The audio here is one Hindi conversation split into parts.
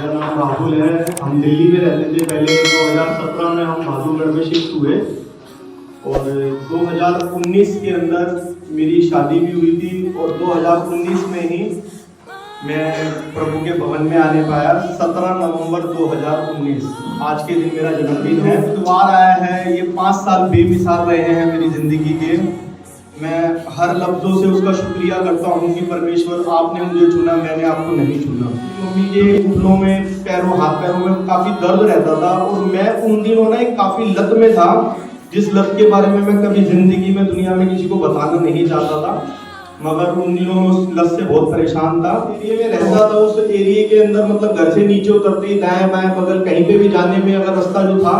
मेरा नाम राहुल है। हम दिल्ली में रहते थे पहले। 2017 में हम बहादुरगढ़ में शिफ्ट हुए और 2019 के अंदर मेरी शादी भी हुई थी और 2019 में ही मैं प्रभु के भवन में आने पाया। 17 नवंबर 2019 आज के दिन मेरा जन्मदिन है। द्वार आया है, ये 5 साल बेमिसाल रहे हैं मेरी ज़िंदगी के। मैं हर लफ्ज़ों से उसका शुक्रिया करता हूँ कि परमेश्वर आपने मुझे चुना, मैंने आपको नहीं चुना। मम्मी के घुटनों में, हाथ पैरों में काफ़ी दर्द रहता था और मैं उन दिनों ना एक काफ़ी लत में था, जिस लत के बारे में मैं कभी ज़िंदगी में दुनिया में किसी को बताना नहीं चाहता था, मगर उन दिनों में उस लत से बहुत परेशान था। एरिया में रहता था, उस एरिया के अंदर मतलब घर से नीचे उतरते ही दाएं बाएं बगल कहीं पे भी जाने में अगर रास्ता जो था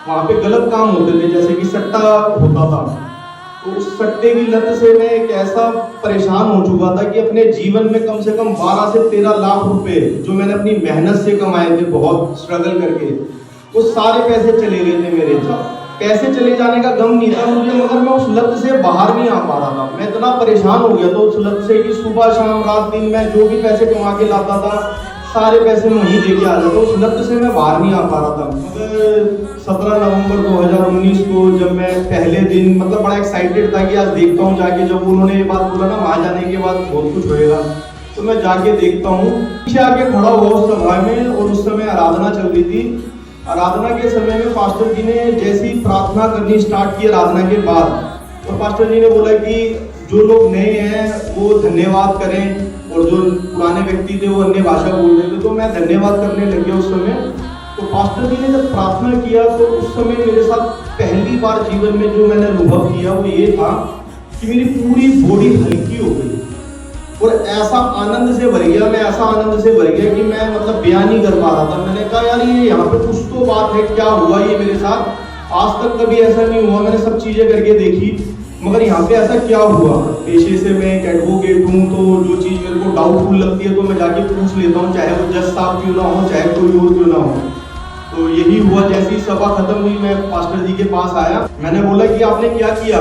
वहाँ पे गलत काम होते थे, जैसे कि सट्टा होता था। तो उस सट्टे की लत से मैं एक ऐसा परेशान हो चुका था कि अपने जीवन में कम से कम 12 से 13 लाख रुपए जो मैंने अपनी मेहनत से कमाए थे, बहुत स्ट्रगल करके, वो सारे पैसे चले गए थे मेरे। पैसे चले जाने का गम नहीं था मुझे, मगर मैं उस लत से बाहर नहीं आ पा रहा था। मैं इतना परेशान हो गया था उस लत से कि सुबह शाम रात दिन मैं जो भी पैसे कमा के लाता था सारे पैसे मैं वहीं देके आ जाता। उस लत से मैं बाहर नहीं आ पा रहा था। मगर 17 नवंबर 2019 को जब मैं पहले दिन मतलब बड़ा एक्साइटेड था कि आज देखता हूँ जाके, जब उन्होंने ये बात बोला ना वहाँ जाने के बाद बहुत कुछ होएगा, तो मैं जाके देखता हूँ। पीछे आके खड़ा हुआ उस सभा में और उस समय आराधना चल रही थी। आराधना के समय में पास्टर जी ने जैसी प्रार्थना करनी स्टार्ट की आराधना के बाद, और पास्टर जी ने बोला कि जो लोग नए हैं वो धन्यवाद करें और जो पुराने व्यक्ति थे वो अन्य भाषा बोल रहे थे। तो मैं धन्यवाद करने लग गया उस समय। तो पास्टर जी ने जब प्रार्थना किया तो उस समय मेरे साथ पहली बार जीवन में जो मैंने अनुभव किया वो ये था कि मेरी पूरी बॉडी हल्की हो गई और ऐसा आनंद से भर गया, मैं ऐसा आनंद से भर गया कि मैं मतलब बयान नहीं कर पा रहा था। मैंने कहा यार ये यहाँ पे कुछ तो बात है, क्या हुआ ये मेरे साथ? आज तक कभी ऐसा नहीं हुआ, मैंने सब चीजें करके देखी, मगर यहाँ पे ऐसा क्या हुआ? पेशे से मैं एक एडवोकेट हूँ, तो जो चीज़ मेरे को डाउटफुल लगती है तो मैं जाके पूछ लेता हूँ, चाहे वो जज साहब क्यों ना हो, चाहे कोई और क्यों ना हो। तो यही हुआ। जैसी सभा खत्म हुई मैं पास्टर जी के पास आया, मैंने बोला कि आपने क्या किया?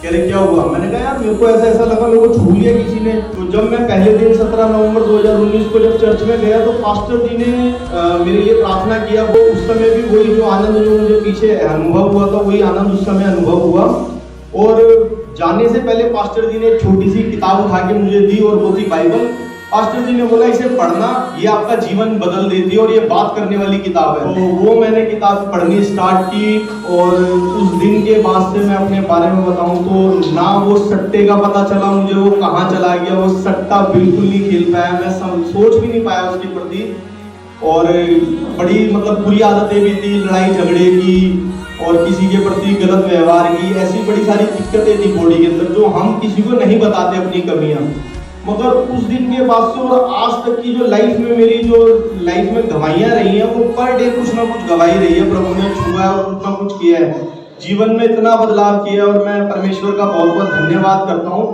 कह रहे क्या हुआ? मैंने कहा यार मेरे को ऐसा लगा, मेरे को छू लिया किसी ने। तो जब मैं पहले दिन 17 नवंबर 2019 को जब चर्च में गया तो पास्टर जी ने मेरे लिए प्रार्थना किया। वो उस समय भी वही जो आनंद जो मुझे पीछे अनुभव हुआ था वही आनंद उस समय अनुभव हुआ। और जाने से पहले पास्टर जी ने एक छोटी सी किताब उठा के मुझे दी और वो थी बाइबल। पास्टर जी ने बोला इसे पढ़ना, ये आपका जीवन बदल देती है और ये बात करने वाली किताब है। तो वो मैंने किताब पढ़नी स्टार्ट की और उस दिन के बाद से मैं अपने बारे में बताऊं तो ना वो सट्टे का पता चला मुझे, वो कहाँ चला गया, वो सट्टा बिल्कुल नहीं खेल पाया, मैं सोच भी नहीं पाया उसके प्रति। और बड़ी मतलब बुरी आदतें भी थी, लड़ाई झगड़े की और किसी के प्रति गलत व्यवहार की, ऐसी बड़ी सारी दिक्कतें थी बॉडी के अंदर जो हम किसी को नहीं बताते अपनी कमियां। मगर उस दिन के बाद से और आज तक की जो लाइफ में मेरी जो लाइफ में गवाहियां रही हैं वो पर डे कुछ ना कुछ गवाही रही है। प्रभु ने छुआ है और कुछ ना कुछ किया है, जीवन में इतना बदलाव किया है और मैं परमेश्वर का बहुत बहुत धन्यवाद करता हूँ।